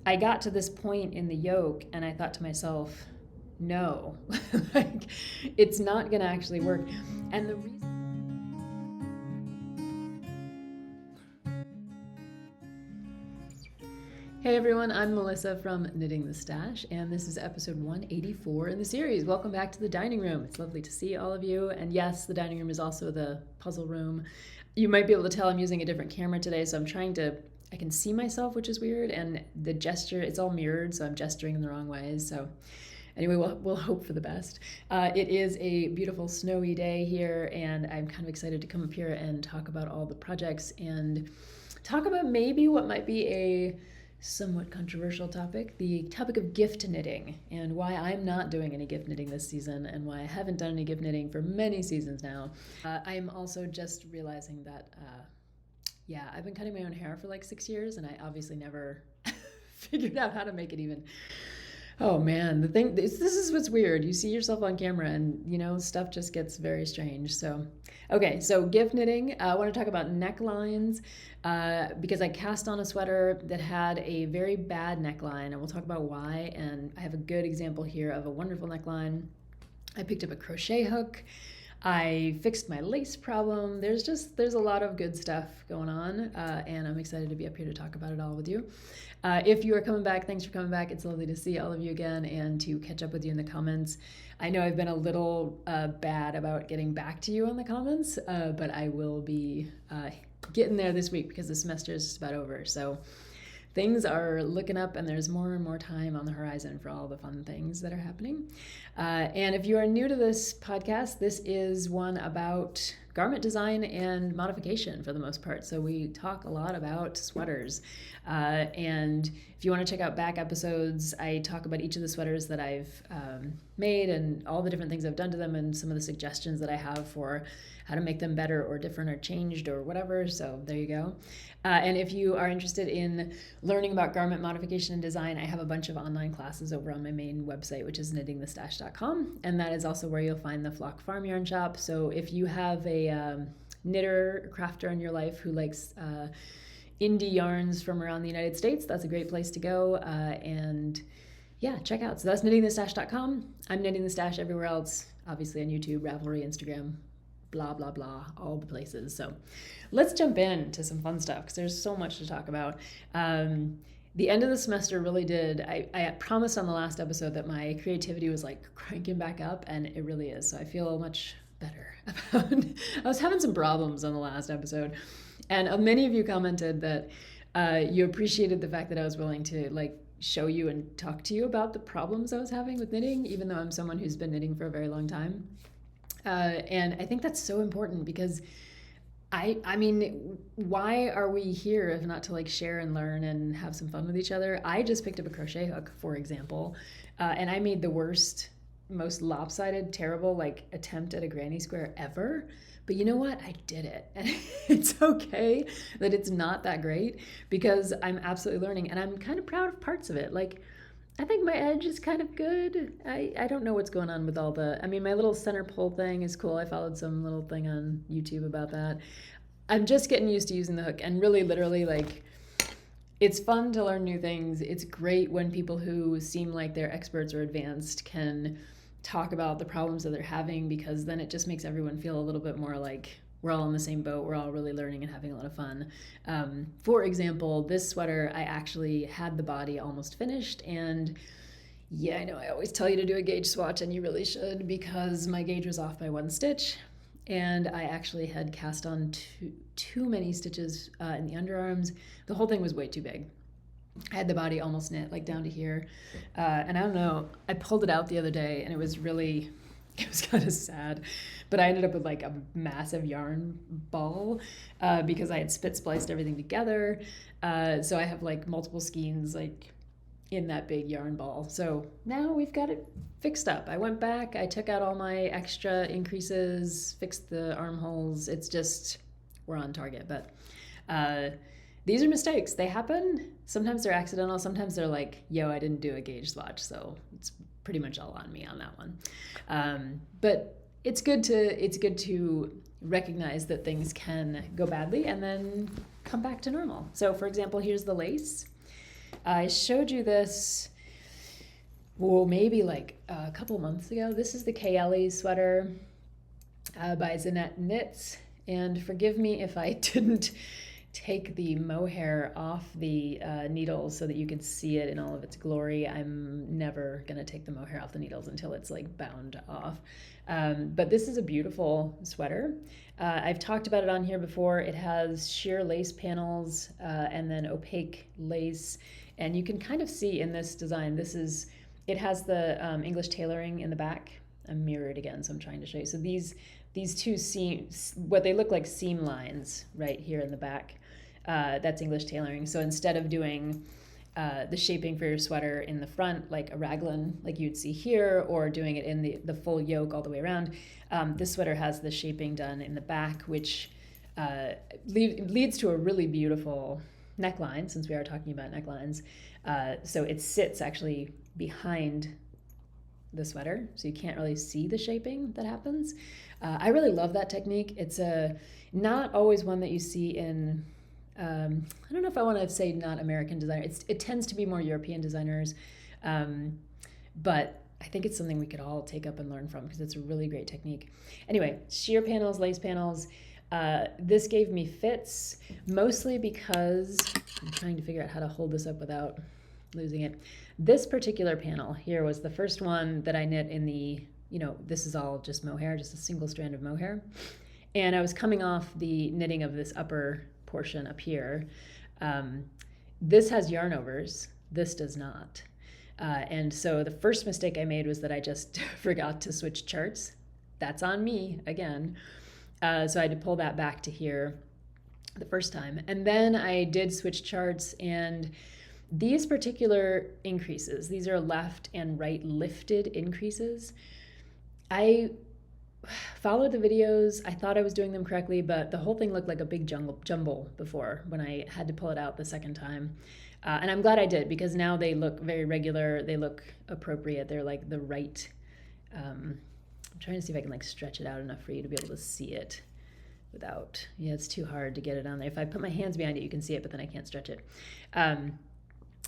I got to this point in the yoke and I thought to myself, no, like it's not going to actually work. And the reason. Hey everyone, I'm Melissa from Knitting the Stash, and this is episode 184 in the series. Welcome back to the dining room. It's lovely to see all of you. And yes, the dining room is also the puzzle room. You might be able to tell I'm using a different camera today, so I can see myself, which is weird, and the gesture, it's all mirrored, so I'm gesturing in the wrong ways. So anyway, we'll hope for the best. It is a beautiful snowy day here, and I'm kind of excited to come up here and talk about all the projects and talk about maybe what might be a somewhat controversial topic, the topic of gift knitting, and why I'm not doing any gift knitting this season and why I haven't done any gift knitting for many seasons now. I'm also just realizing that, I've been cutting my own hair for like 6 years, and I obviously never figured out how to make it even. Oh man, this is what's weird. You see yourself on camera and, stuff just gets very strange. So, okay, so gift knitting. I want to talk about necklines because I cast on a sweater that had a very bad neckline, and we'll talk about why. And I have a good example here of a wonderful neckline. I picked up a crochet hook. I fixed my lace problem. There's a lot of good stuff going on, and I'm excited to be up here to talk about it all with you. If you are coming back, thanks for coming back. It's lovely to see all of you again and to catch up with you in the comments. I know I've been a little bad about getting back to you on the comments, but I will be getting there this week because the semester is just about over. So things are looking up and there's more and more time on the horizon for all the fun things that are happening. And if you are new to this podcast, this is one about garment design and modification for the most part. So we talk a lot about sweaters. And if you want to check out back episodes, I talk about each of the sweaters that I've made and all the different things I've done to them and some of the suggestions that I have for how to make them better or different or changed or whatever. So there you go. And if you are interested in learning about garment modification and design, I have a bunch of online classes over on my main website, which is knittingthestash.com. And that is also where you'll find the Flock Farm Yarn Shop. So if you have a knitter, crafter in your life who likes indie yarns from around the United States, that's a great place to go. And yeah, check out. So that's knittingthestash.com. I'm Knitting the Stash everywhere else, obviously on YouTube, Ravelry, Instagram, blah, blah, blah, all the places. So let's jump into some fun stuff because there's so much to talk about. The end of the semester really did. I promised on the last episode that my creativity was like cranking back up, and it really is. So I feel much better about I was having some problems on the last episode, and many of you commented that you appreciated the fact that I was willing to show you and talk to you about the problems I was having with knitting, even though I'm someone who's been knitting for a very long time. And I think that's so important because I mean, why are we here if not to share and learn and have some fun with each other? I just picked up a crochet hook, for example, and I made the worst, most lopsided, terrible attempt at a granny square ever. But you know what? I did it. And it's okay that it's not that great because I'm absolutely learning and I'm kind of proud of parts of it. I think my edge is kind of good. I don't know what's going on with my little center pull thing is cool. I followed some little thing on YouTube about that. I'm just getting used to using the hook and really literally it's fun to learn new things. It's great when people who seem like they're experts or advanced can talk about the problems that they're having because then it just makes everyone feel a little bit more like we're all in the same boat. We're all really learning and having a lot of fun. For example, this sweater, I actually had the body almost finished. And yeah, I know I always tell you to do a gauge swatch and you really should because my gauge was off by 1 stitch. And I actually had cast on too many stitches in the underarms. The whole thing was way too big. I had the body almost knit down to here. And I don't know, I pulled it out the other day and it was kind of sad, but I ended up with a massive yarn ball because I had spliced everything together. So I have multiple skeins in that big yarn ball. So now we've got it fixed up. I went back, I took out all my extra increases, fixed the armholes. It's just, we're on target, but these are mistakes. They happen. Sometimes they're accidental. Sometimes they're yo, I didn't do a gauge swatch. So it's pretty much all on me on that one. But it's good to recognize that things can go badly and then come back to normal. So for example, here's the lace. I showed you this, well, maybe like a couple months ago. This is the Caeli sweater by Zaneteknits. And forgive me if I didn't take the mohair off the needles so that you could see it in all of its glory. I'm never going to take the mohair off the needles until it's like bound off. But this is a beautiful sweater. I've talked about it on here before. It has sheer lace panels and then opaque lace. And you can kind of see in this design, it has the English tailoring in the back. I'm mirrored again, so I'm trying to show you. So these two seams, what they look like seam lines right here in the back, that's English tailoring. So instead of doing the shaping for your sweater in the front, like a raglan, like you'd see here, or doing it in the full yoke all the way around, this sweater has the shaping done in the back, which leads to a really beautiful neckline, since we are talking about necklines. So it sits actually behind the sweater, so you can't really see the shaping that happens. I really love that technique. It's not always one that you see in, I don't know if I want to say not American designers. It tends to be more European designers, but I think it's something we could all take up and learn from because it's a really great technique. Anyway, sheer panels, lace panels. This gave me fits, mostly because I'm trying to figure out how to hold this up without losing it. This particular panel here was the first one that I knit in the, this is all just mohair, just a single strand of mohair. And I was coming off the knitting of this upper portion up here. This has yarn overs, this does not. And so the first mistake I made was that I just forgot to switch charts. That's on me again. So I had to pull that back to here the first time. And then I did switch charts, and these particular increases, these are left and right lifted increases. I followed the videos. I thought I was doing them correctly, but the whole thing looked like a big jumble before when I had to pull it out the second time. And I'm glad I did, because now they look very regular. They look appropriate. They're like the right, I'm trying to see if I can like stretch it out enough for you to be able to see it without, yeah, it's too hard to get it on there. If I put my hands behind it, you can see it, but then I can't stretch it.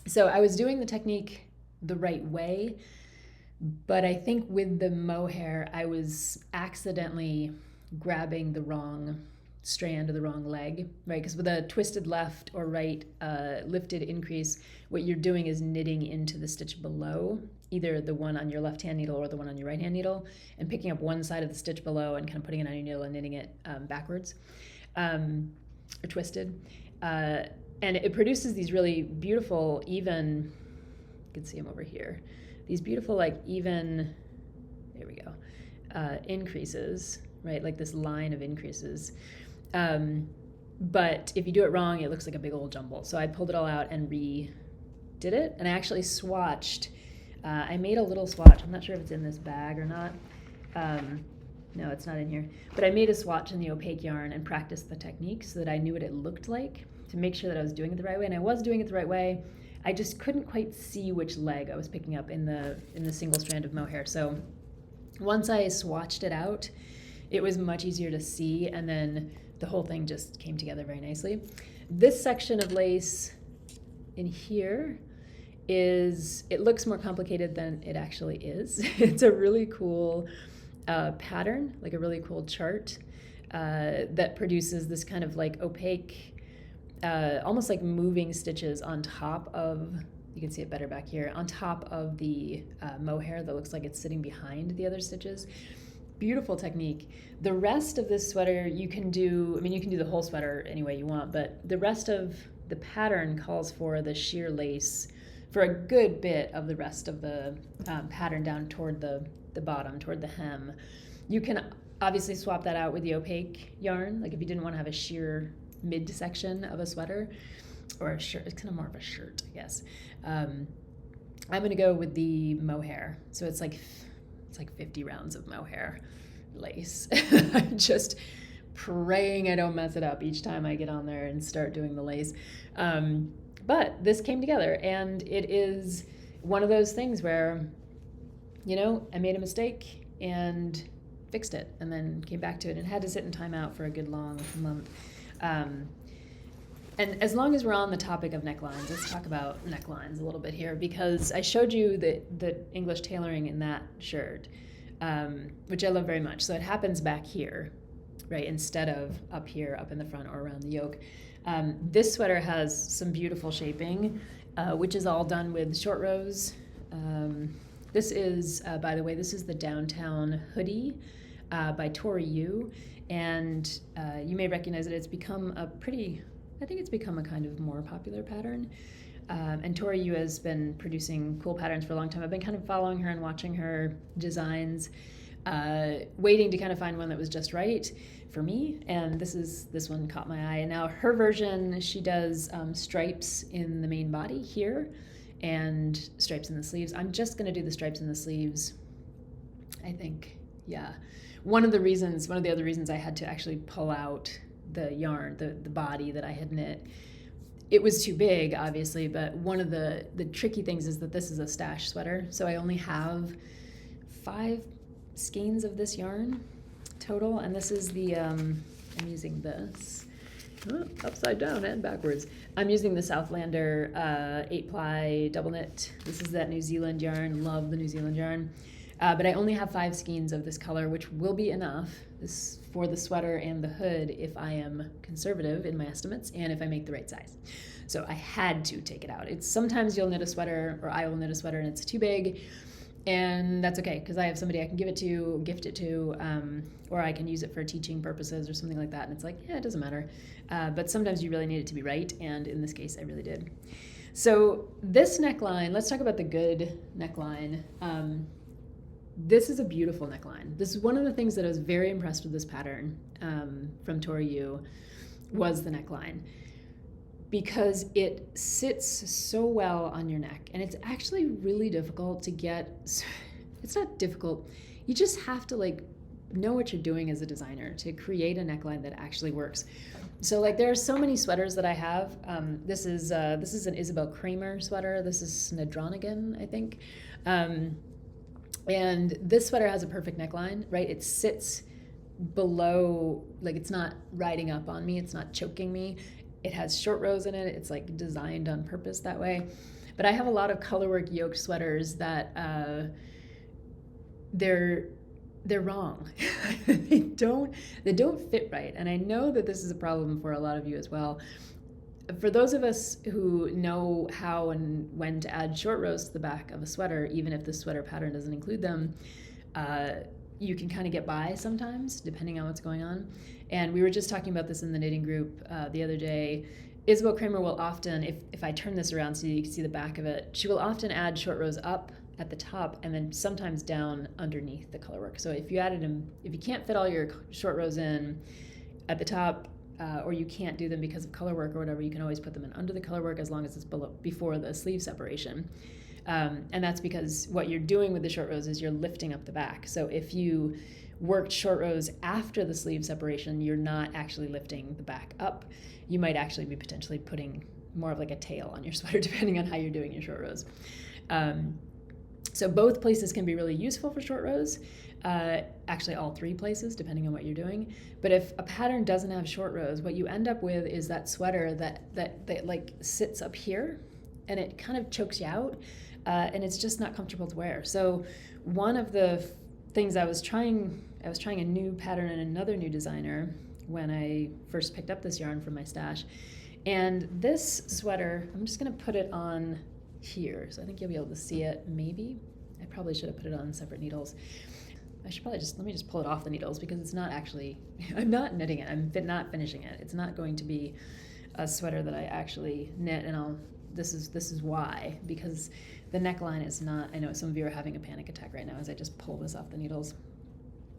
So I was doing the technique the right way, but I think with the mohair, I was accidentally grabbing the wrong strand or the wrong leg, right? Because with a twisted left or right lifted increase, what you're doing is knitting into the stitch below, either the one on your left-hand needle or the one on your right-hand needle, and picking up one side of the stitch below and kind of putting it on your needle and knitting it backwards or twisted. And it produces these really beautiful, even, you can see them over here, these beautiful, like, even, there we go, increases, right? Like this line of increases. But if you do it wrong, it looks like a big old jumble. So I pulled it all out and redid it. And I actually swatched. I made a little swatch. I'm not sure if it's in this bag or not. No, it's not in here. But I made a swatch in the opaque yarn and practiced the technique so that I knew what it looked like, to make sure that I was doing it the right way. And I was doing it the right way. I just couldn't quite see which leg I was picking up in the single strand of mohair. So once I swatched it out, it was much easier to see, and then the whole thing just came together very nicely. This section of lace in here it looks more complicated than it actually is. It's a really cool pattern, like a really cool chart that produces this kind of like opaque, almost like moving stitches on top of, you can see it better back here, on top of the mohair that looks like it's sitting behind the other stitches. Beautiful technique. The rest of this sweater you can do, I mean, you can do the whole sweater any way you want, but the rest of the pattern calls for the sheer lace for a good bit of the rest of the pattern down toward the bottom, toward the hem. You can obviously swap that out with the opaque yarn, like if you didn't want to have a sheer midsection of a sweater or a shirt. It's kind of more of a shirt, I guess. I'm going to go with the mohair. So it's like 50 rounds of mohair lace. I'm just praying I don't mess it up each time I get on there and start doing the lace. But this came together, and it is one of those things where, I made a mistake and fixed it and then came back to it and had to sit in timeout for a good long month. And as long as we're on the topic of necklines, let's talk about necklines a little bit here, because I showed you the English tailoring in that shirt, which I love very much. So it happens back here, right, instead of up here, up in the front or around the yoke. This sweater has some beautiful shaping, which is all done with short rows. This is, by the way, this is the Downtown Hoodie by Tori. And you may recognize it. It's become I think it's become a kind of more popular pattern. And Tori has been producing cool patterns for a long time. I've been kind of following her and watching her designs, waiting to kind of find one that was just right for me. And this one caught my eye. And now her version, she does stripes in the main body here and stripes in the sleeves. I'm just going to do the stripes in the sleeves, I think. Yeah. One of the other reasons I had to actually pull out the yarn, the body that I had knit, it was too big, obviously, but one of the tricky things is that this is a stash sweater, so I only have 5 skeins of this yarn total, and this is the, I'm using this, upside down and backwards. I'm using the Southlander 8-ply double knit. This is that New Zealand yarn, love the New Zealand yarn. But I only have 5 skeins of this color, which will be enough for the sweater and the hood if I am conservative in my estimates and if I make the right size. So I had to take it out. It's sometimes you'll knit a sweater, or I will knit a sweater and it's too big, and that's okay because I have somebody I can give it to, gift it to, or I can use it for teaching purposes or something like that. And it's like, yeah, it doesn't matter. But sometimes you really need it to be right, and in this case, I really did. So this neckline, let's talk about the good neckline. This is a beautiful neckline. This is one of the things that I was very impressed with this pattern from Tori was the neckline, because it sits so well on your neck, and it's actually really difficult to get. It's not difficult. You just have to know what you're doing as a designer to create a neckline that actually works. So there are so many sweaters that I have. This is an Isabel Kramer sweater. This is Snedronigan, I think. And this sweater has a perfect neckline, right? It sits below, it's not riding up on me. It's not choking me. It has short rows in it. It's designed on purpose that way. But I have a lot of colorwork yoke sweaters that they're wrong. they don't fit right. And I know that this is a problem for a lot of you as well. For those of us who know how and when to add short rows to the back of a sweater, even if the sweater pattern doesn't include them, you can kind of get by sometimes, depending on what's going on. And we were just talking about this in the knitting group the other day. Isabel Kramer will often, if I turn this around so you can see the back of it, she will often add short rows up at the top and then sometimes down underneath the colorwork. So if you can't fit all your short rows in at the top, or you can't do them because of colorwork or whatever, you can always put them in under the colorwork as long as it's before the sleeve separation. And that's because what you're doing with the short rows is you're lifting up the back. So if you worked short rows after the sleeve separation, you're not actually lifting the back up. You might actually be potentially putting more of a tail on your sweater, depending on how you're doing your short rows. So both places can be really useful for short rows. Actually all 3 places, depending on what you're doing. But if a pattern doesn't have short rows, what you end up with is that sweater that sits up here and it kind of chokes you out, and it's just not comfortable to wear. So one of the things I was trying a new pattern and another new designer when I first picked up this yarn from my stash. And this sweater, I'm just gonna put it on here, so I think you'll be able to see it, maybe. I probably should have put it on separate needles. I should probably let me just pull it off the needles, because it's not actually, I'm not knitting it, I'm not finishing it. It's not going to be a sweater that I actually knit, and this is why, because the neckline is not, I know some of you are having a panic attack right now as I just pull this off the needles.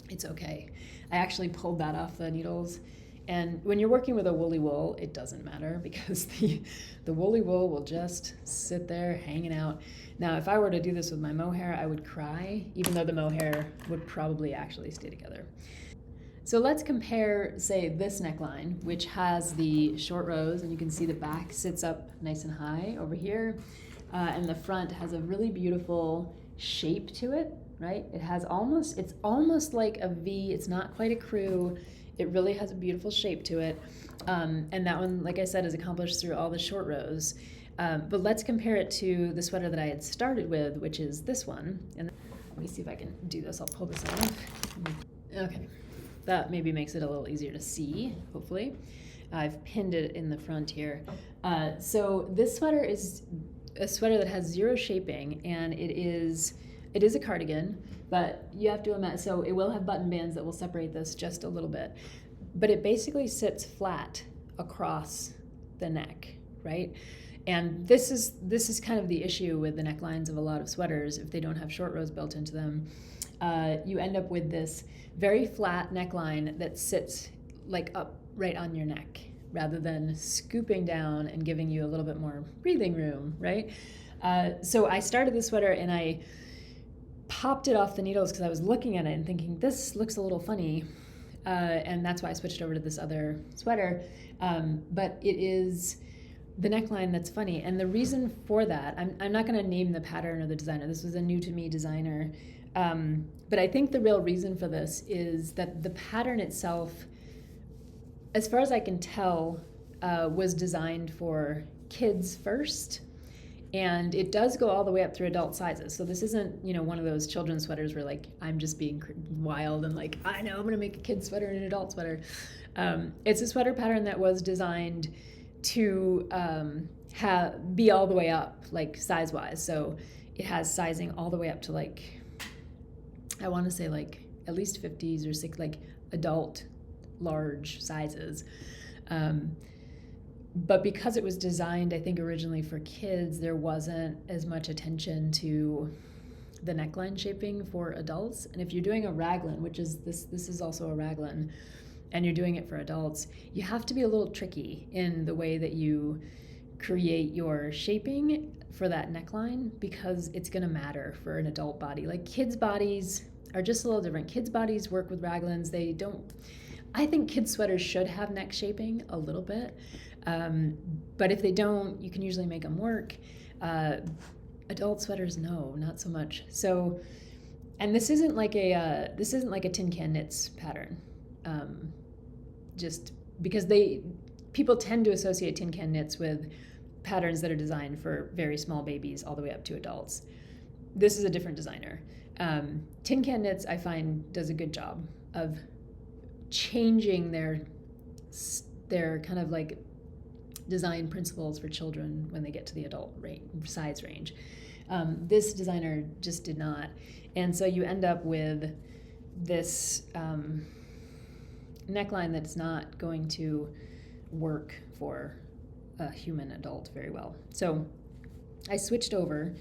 It's okay. I actually pulled that off the needles, and when you're working with a woolly wool, it doesn't matter, because the woolly wool will just sit there hanging out. Now, if I were to do this with my mohair, I would cry, even though the mohair would probably actually stay together. So let's compare, say, this neckline, which has the short rows, and you can see the back sits up nice and high over here, and the front has a really beautiful shape to it, right? It's almost like a V. It's not quite a crew. It really has a beautiful shape to it. And that one, like I said, is accomplished through all the short rows. But let's compare it to the sweater that I had started with, which is this one. And let me see if I can do this. I'll pull this off. Okay, that maybe makes it a little easier to see, hopefully. I've pinned it in the front here. So this sweater is a sweater that has zero shaping, and it is a cardigan, but you have to imagine, so it will have button bands that will separate this just a little bit, but it basically sits flat across the neck, right? And this is kind of the issue with the necklines of a lot of sweaters. If they don't have short rows built into them, you end up with this very flat neckline that sits like up right on your neck, rather than scooping down and giving you a little bit more breathing room, right? So I started the sweater and I popped it off the needles because I was looking at it and thinking, this looks a little funny. And that's why I switched over to this other sweater. But it is the neckline that's funny. And the reason for that, I'm not gonna name the pattern or the designer. This was a new to me designer. But I think the real reason for this is that the pattern itself, as far as I can tell, was designed for kids first. And it does go all the way up through adult sizes. So this isn't, one of those children's sweaters where like, I'm just being wild and like, I know I'm gonna make a kid's sweater and an adult sweater. It's a sweater pattern that was designed to be all the way up, like size-wise. So it has sizing all the way up to like, I wanna say like at least 50s or 60, like adult large sizes. But because it was designed, I think originally for kids, there wasn't as much attention to the neckline shaping for adults. And if you're doing a raglan, which is this is also a raglan, and you're doing it for adults, you have to be a little tricky in the way that you create your shaping for that neckline, because it's gonna matter for an adult body. Like kids' bodies are just a little different. Kids' bodies work with raglans. They don't, I think kids' sweaters should have neck shaping a little bit. But if they don't, you can usually make them work. Adult sweaters, no, not so much. So, and this isn't like a tin can knits pattern. Just because people tend to associate tin can knits with patterns that are designed for very small babies all the way up to adults. This is a different designer. Tin can knits, I find, does a good job of changing their kind of like design principles for children when they get to the adult size range. This designer just did not. And so you end up with this neckline that's not going to work for a human adult very well. So I switched over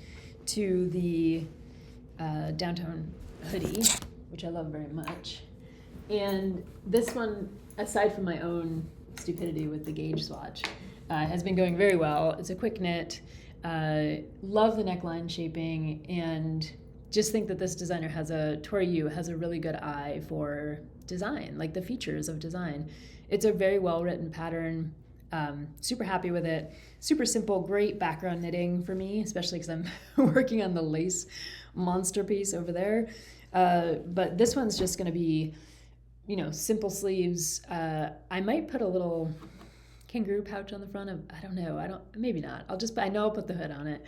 to the downtown hoodie, which I love very much. And this one, aside from my own stupidity with the gauge swatch, has been going very well. It's a quick knit. Love the neckline shaping, and just think that this designer Tori has a really good eye for design, like the features of design. It's a very well-written pattern. Super happy with it. Super simple, great background knitting for me, especially because I'm working on the lace monster piece over there. But this one's just gonna be, simple sleeves. I might put a little kangaroo pouch on the front of, I don't know, maybe not. I know I'll put the hood on it,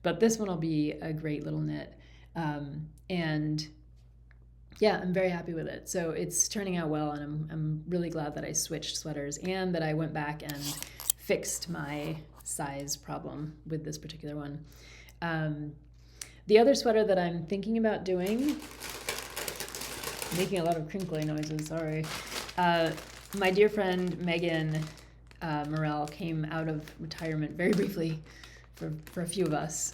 but this one will be a great little knit. And yeah, I'm very happy with it. So it's turning out well, and I'm really glad that I switched sweaters and that I went back and fixed my size problem with this particular one. The other sweater that I'm thinking about doing, making a lot of crinkly noises, sorry. My dear friend Megan Morel came out of retirement very briefly for a few of us.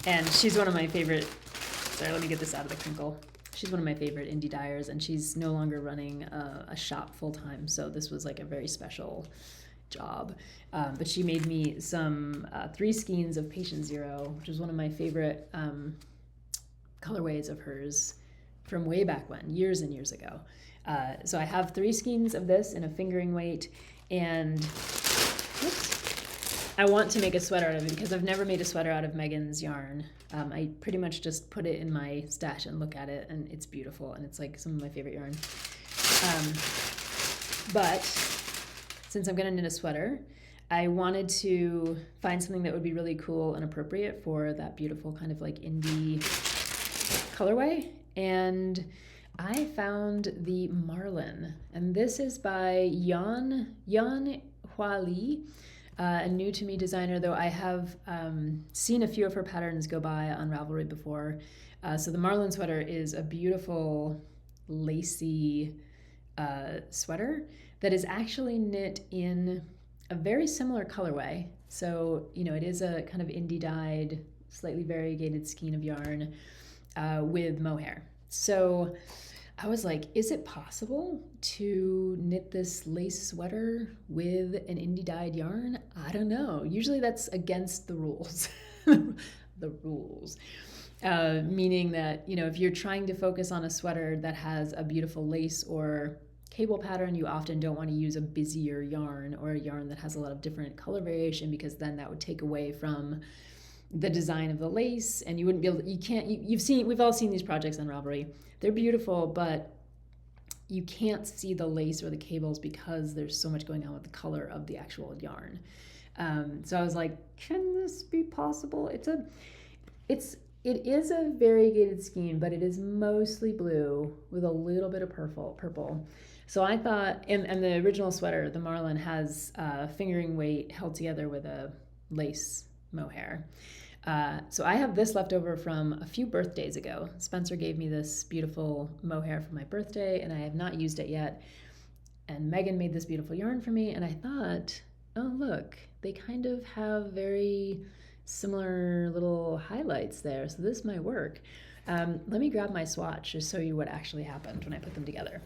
And she's one of my favorite, sorry, let me get this out of the crinkle. She's one of my favorite indie dyers, and she's no longer running a shop full time. So this was like a very special job. But she made me some 3 skeins of Patient Zero, which is one of my favorite colorways of hers from way back when, years and years ago. So I have 3 skeins of this in a fingering weight, and I want to make a sweater out of it because I've never made a sweater out of Megan's yarn. I pretty much just put it in my stash and look at it, and it's beautiful, and it's like some of my favorite yarn. But since I'm gonna knit a sweater, I wanted to find something that would be really cool and appropriate for that beautiful kind of like indie colorway. And I found the Merlin, and this is by Yeon Hua-Lee, a new to me designer, though I have seen a few of her patterns go by on Ravelry before. So the Merlin sweater is a beautiful lacy sweater that is actually knit in a very similar colorway. So, you know, it is a kind of indie dyed, slightly variegated skein of yarn with mohair. So I was like, is it possible to knit this lace sweater with an indie dyed yarn? I don't know. Usually that's against the rules. The rules. Meaning that, you know, if you're trying to focus on a sweater that has a beautiful lace or cable pattern, you often don't want to use a busier yarn or a yarn that has a lot of different color variation, because then that would take away from the design of the lace, and you wouldn't be able to, we've all seen these projects on Ravelry. They're beautiful, but you can't see the lace or the cables because there's so much going on with the color of the actual yarn. So I was like, can this be possible? It is a variegated skein, but it is mostly blue with a little bit of purple. So I thought, and the original sweater, the Merlin, has fingering weight held together with a lace mohair. So I have this left over from a few birthdays ago. Spencer gave me this beautiful mohair for my birthday, and I have not used it yet. And Megan made this beautiful yarn for me, and I thought, oh look, they kind of have very similar little highlights there, so this might work. Let me grab my swatch just show you what actually happened when I put them together.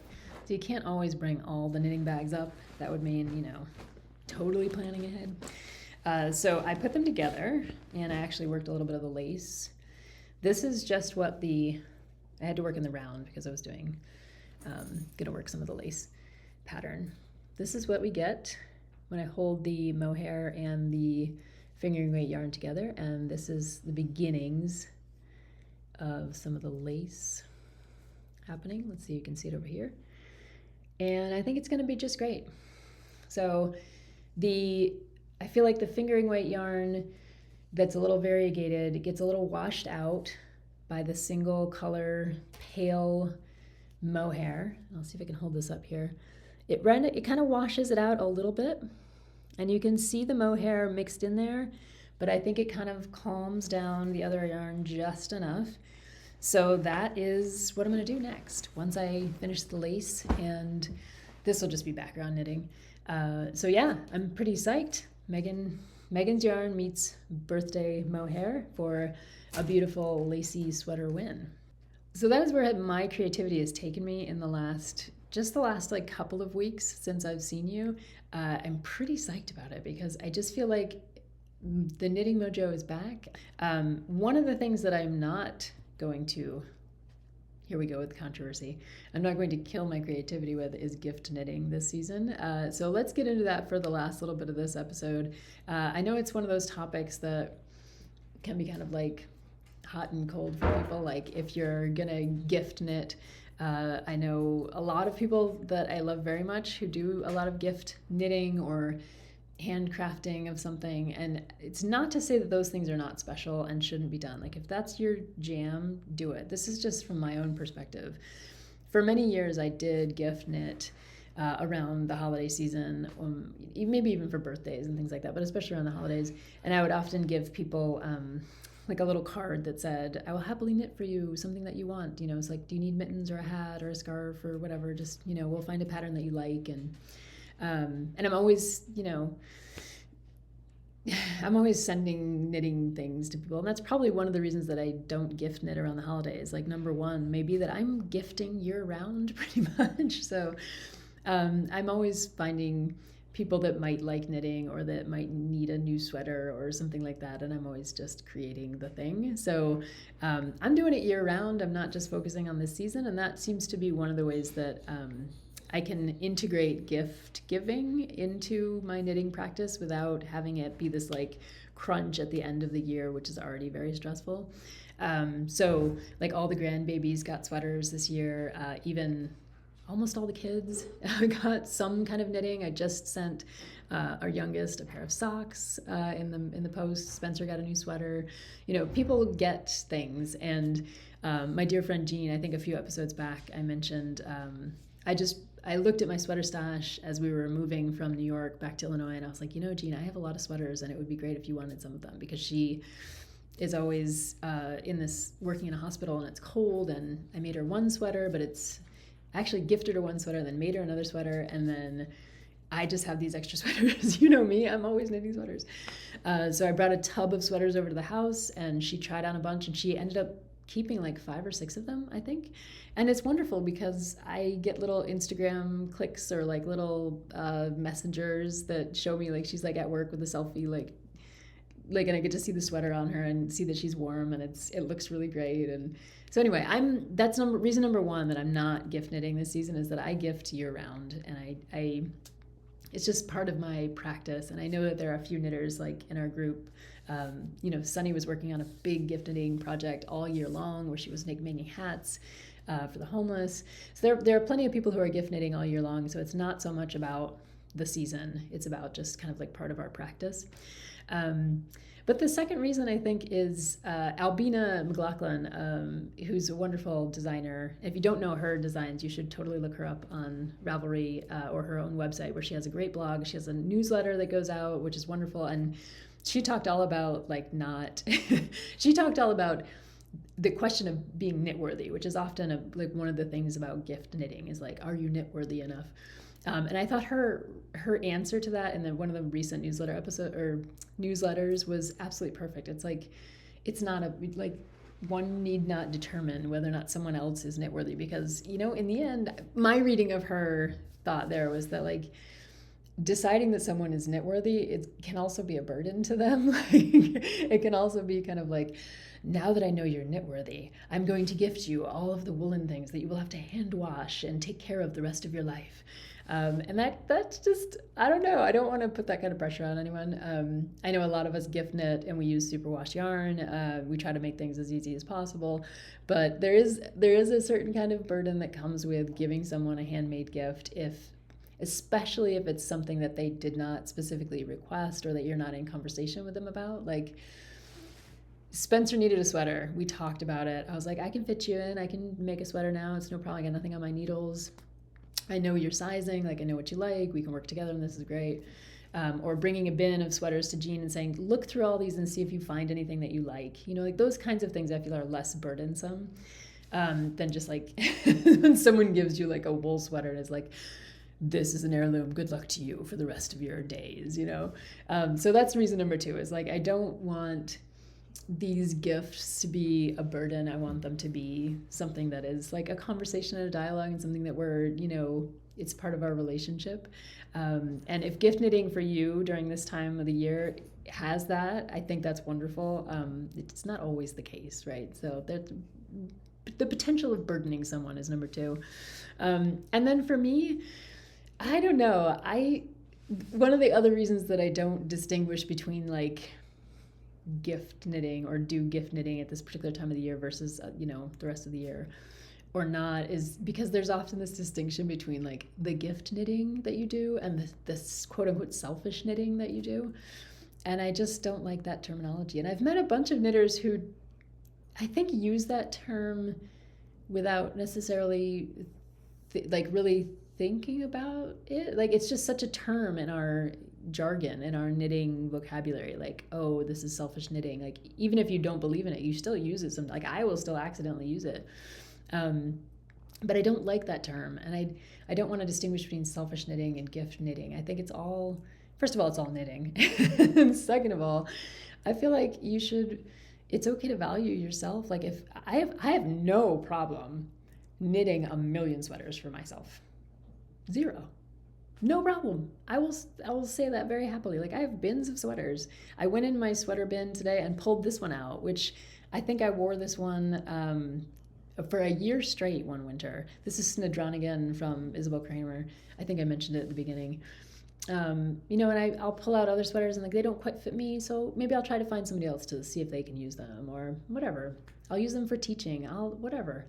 So you can't always bring all the knitting bags up. That would mean, you know, totally planning ahead. So I put them together, and I actually worked a little bit of the lace. This is just what I had to work in the round because I was gonna work some of the lace pattern. This is what we get when I hold the mohair and the fingering weight yarn together, and this is the beginnings of some of the lace happening. Let's see, you can see it over here. And I think it's gonna be just great. So I feel like the fingering weight yarn that's a little variegated, it gets a little washed out by the single color pale mohair. I'll see if I can hold this up here. It kind of washes it out a little bit, and you can see the mohair mixed in there, but I think it kind of calms down the other yarn just enough. So that is what I'm gonna do next once I finish the lace, and this will just be background knitting. So yeah, I'm pretty psyched. Megan's yarn meets birthday mohair for a beautiful lacy sweater win. So that is where my creativity has taken me in the last like couple of weeks since I've seen you. I'm pretty psyched about it because I just feel like the knitting mojo is back. One of the things that I'm not going to, here we go with controversy, I'm not going to kill my creativity with is gift knitting this season. So let's get into that for the last little bit of this episode. I know it's one of those topics that can be kind of like hot and cold for people. Like if you're gonna gift knit, I know a lot of people that I love very much who do a lot of gift knitting or handcrafting of something, and it's not to say that those things are not special and shouldn't be done. Like if that's your jam, do it. This is just from my own perspective. For many years I did gift knit around the holiday season, maybe even for birthdays and things like that, but especially around the holidays. And I would often give people like a little card that said, I will happily knit for you something that you want. You know, it's like, do you need mittens or a hat or a scarf or whatever? Just, you know, we'll find a pattern that you like. And I'm always, you know, I'm always sending knitting things to people. And that's probably one of the reasons that I don't gift knit around the holidays. Like number one, maybe that I'm gifting year round pretty much. So I'm always finding people that might like knitting or that might need a new sweater or something like that, and I'm always just creating the thing. So I'm doing it year round. I'm not just focusing on this season, and that seems to be one of the ways that I can integrate gift giving into my knitting practice without having it be this like crunch at the end of the year, which is already very stressful. So like all the grandbabies got sweaters this year, even almost all the kids got some kind of knitting. I just sent our youngest a pair of socks in the post. Spencer got a new sweater. You know, people get things. And my dear friend Jean, I think a few episodes back, I mentioned I looked at my sweater stash as we were moving from New York back to Illinois, and I was like, you know, Jean, I have a lot of sweaters, and it would be great if you wanted some of them, because she is always working in a hospital, and it's cold, and I made her one sweater, but I actually gifted her one sweater and then made her another sweater, and then I just have these extra sweaters. You know me, I'm always knitting sweaters. So I brought a tub of sweaters over to the house, and she tried on a bunch, and she ended up keeping like 5 or 6 of them, I think. And it's wonderful because I get little Instagram clicks or like little messengers that show me like she's like at work with a selfie, like and I get to see the sweater on her and see that she's warm, and it looks really great. And so anyway, that's reason number 1 that I'm not gift knitting this season, is that I gift year round, and I it's just part of my practice. And I know that there are a few knitters like in our group. You know, Sunny was working on a big gift knitting project all year long where she was making hats for the homeless. So there are plenty of people who are gift knitting all year long. So it's not so much about the season. It's about just kind of like part of our practice. But the second reason, I think, is Albina McLaughlin, who's a wonderful designer. If you don't know her designs, you should totally look her up on Ravelry or her own website, where she has a great blog. She has a newsletter that goes out, which is wonderful. And she talked all about she talked all about the question of being knitworthy, which is often one of the things about gift knitting is like, are you knitworthy enough? And I thought her answer to that in one of the recent newsletters was absolutely perfect. It's like, it's not one need not determine whether or not someone else is knitworthy, because, you know, in the end, my reading of her thought there was that like, deciding that someone is knitworthy, it can also be a burden to them. Like, it can also be kind of like, now that I know you're knitworthy, I'm going to gift you all of the woolen things that you will have to hand wash and take care of the rest of your life. And that's just, I don't know. I don't want to put that kind of pressure on anyone. I know a lot of us gift knit and we use superwash yarn. We try to make things as easy as possible, but there is a certain kind of burden that comes with giving someone a handmade gift, especially if it's something that they did not specifically request or that you're not in conversation with them about. Like, Spencer needed a sweater. We talked about it. I was like, I can fit you in. I can make a sweater now. It's no problem. I got nothing on my needles. I know your sizing. Like, I know what you like. We can work together, and this is great. Or bringing a bin of sweaters to Jean and saying, look through all these and see if you find anything that you like. You know, like those kinds of things I feel are less burdensome than just like when someone gives you like a wool sweater and is like, this is an heirloom, good luck to you for the rest of your days, you know? So that's reason number 2, is like, I don't want these gifts to be a burden. I want them to be something that is like a conversation and a dialogue, and something that we're, you know, it's part of our relationship. And if gift knitting for you during this time of the year has that, I think that's wonderful. It's not always the case, right? So the potential of burdening someone is number 2. And then for me, I don't know. One of the other reasons that I don't distinguish between like gift knitting or do gift knitting at this particular time of the year versus, you know, the rest of the year or not, is because there's often this distinction between like the gift knitting that you do and this quote unquote selfish knitting that you do. And I just don't like that terminology. And I've met a bunch of knitters who I think use that term without necessarily really thinking about it. Like, it's just such a term in our jargon, in our knitting vocabulary, like, oh, this is selfish knitting. Like, even if you don't believe in it, you still use it. Like, I will still accidentally use it. But I don't like that term. And I don't want to distinguish between selfish knitting and gift knitting. I think it's all, first of all, it's all knitting. And second of all, I feel like it's okay to value yourself. Like, if I have no problem knitting 1,000,000 sweaters for myself. 0. No problem. I will say that very happily. Like, I have bins of sweaters. I went in my sweater bin today and pulled this one out, which I think I wore this one for a year straight one winter. This is Snedronigan from Isabel Kramer. I think I mentioned it at the beginning. You know, and I'll pull out other sweaters and like they don't quite fit me, so maybe I'll try to find somebody else to see if they can use them or whatever. I'll use them for teaching. Whatever.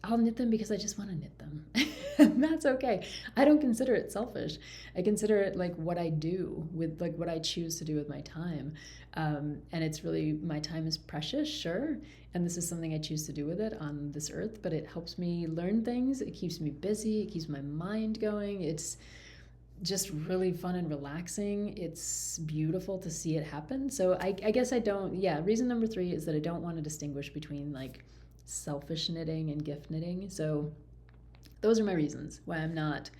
I'll knit them because I just want to knit them. And that's okay. I don't consider it selfish. I consider it like what I do with, like, what I choose to do with my time. And it's really, my time is precious, sure. And this is something I choose to do with it on this earth, but it helps me learn things. It keeps me busy. It keeps my mind going. It's just really fun and relaxing. It's beautiful to see it happen. So I guess I don't, reason number 3 is that I don't want to distinguish between like selfish knitting and gift knitting. So those are my reasons why I'm not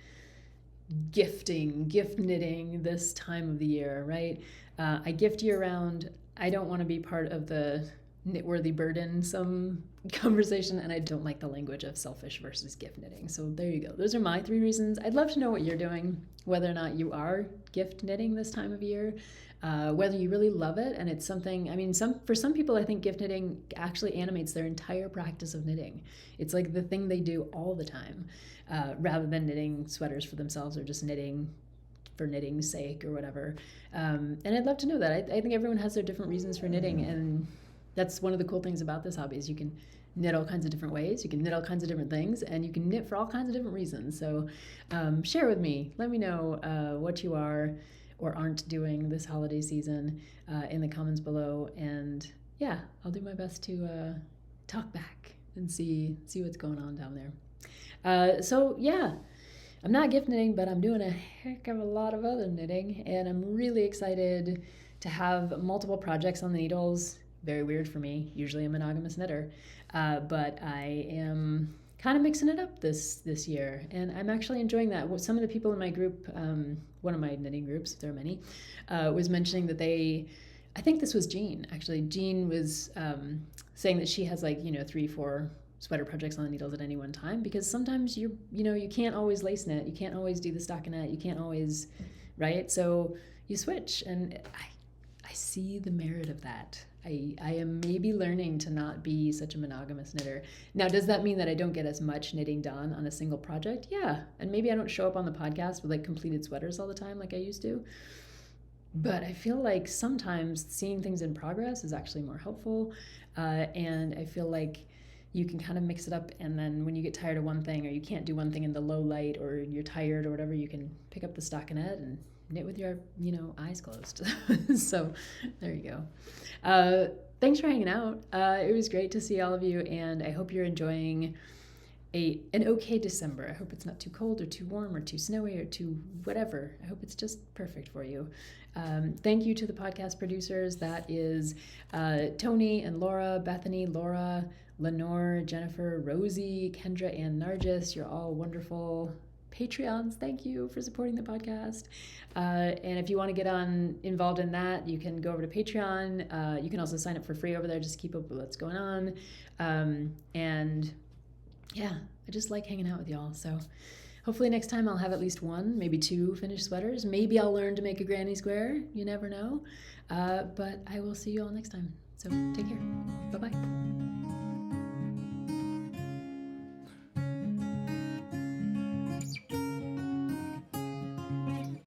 gift knitting this time of the year, right? I gift year round. I don't want to be part of the knitworthy burdensome conversation, and I don't like the language of selfish versus gift knitting. So there you go. Those are my 3 reasons. I'd love to know what you're doing, whether or not you are gift knitting this time of year, whether you really love it. And it's something, I mean, for some people, I think gift knitting actually animates their entire practice of knitting. It's like the thing they do all the time, rather than knitting sweaters for themselves or just knitting for knitting's sake or whatever. And I'd love to know that. I think everyone has their different reasons for knitting, and that's one of the cool things about this hobby is you can knit all kinds of different ways, you can knit all kinds of different things, and you can knit for all kinds of different reasons. So share with me. Let me know what you are or aren't doing this holiday season in the comments below. And yeah, I'll do my best to talk back and see what's going on down there. So yeah, I'm not gift knitting, but I'm doing a heck of a lot of other knitting, and I'm really excited to have multiple projects on the needles. Very weird for me. Usually a monogamous knitter, but I am kind of mixing it up this year, and I'm actually enjoying that. Some of the people in my group, one of my knitting groups, there are many, was mentioning that I think this was Jean, actually. Jean was saying that she has 3-4 sweater projects on the needles at any one time, because sometimes you can't always lace knit, you can't always do the stockinette, you can't always, right? So you switch, and I see the merit of that. I am maybe learning to not be such a monogamous knitter. Now, does that mean that I don't get as much knitting done on a single project? Yeah, and maybe I don't show up on the podcast with completed sweaters all the time like I used to. But I feel like sometimes seeing things in progress is actually more helpful, and I feel like you can kind of mix it up, and then when you get tired of one thing, or you can't do one thing in the low light, or you're tired or whatever, you can pick up the stockinette and knit with your eyes closed. So there you go. Thanks for hanging out. It was great to see all of you, and I hope you're enjoying an okay December. I hope it's not too cold or too warm or too snowy or too whatever. I hope it's just perfect for you. Thank you to the podcast producers. That is Tony and Laura, Bethany, Laura, Lenore, Jennifer, Rosie, Kendra, and Nargis. You're all wonderful Patreons. Thank you for supporting the podcast. And if you want to get involved in that, you can go over to Patreon. You can also sign up for free over there. Just keep up with what's going on. And yeah, I just like hanging out with y'all. So hopefully next time I'll have at least 1, maybe 2 finished sweaters. Maybe I'll learn to make a granny square. You never know. But I will see you all next time. So take care. Bye-bye.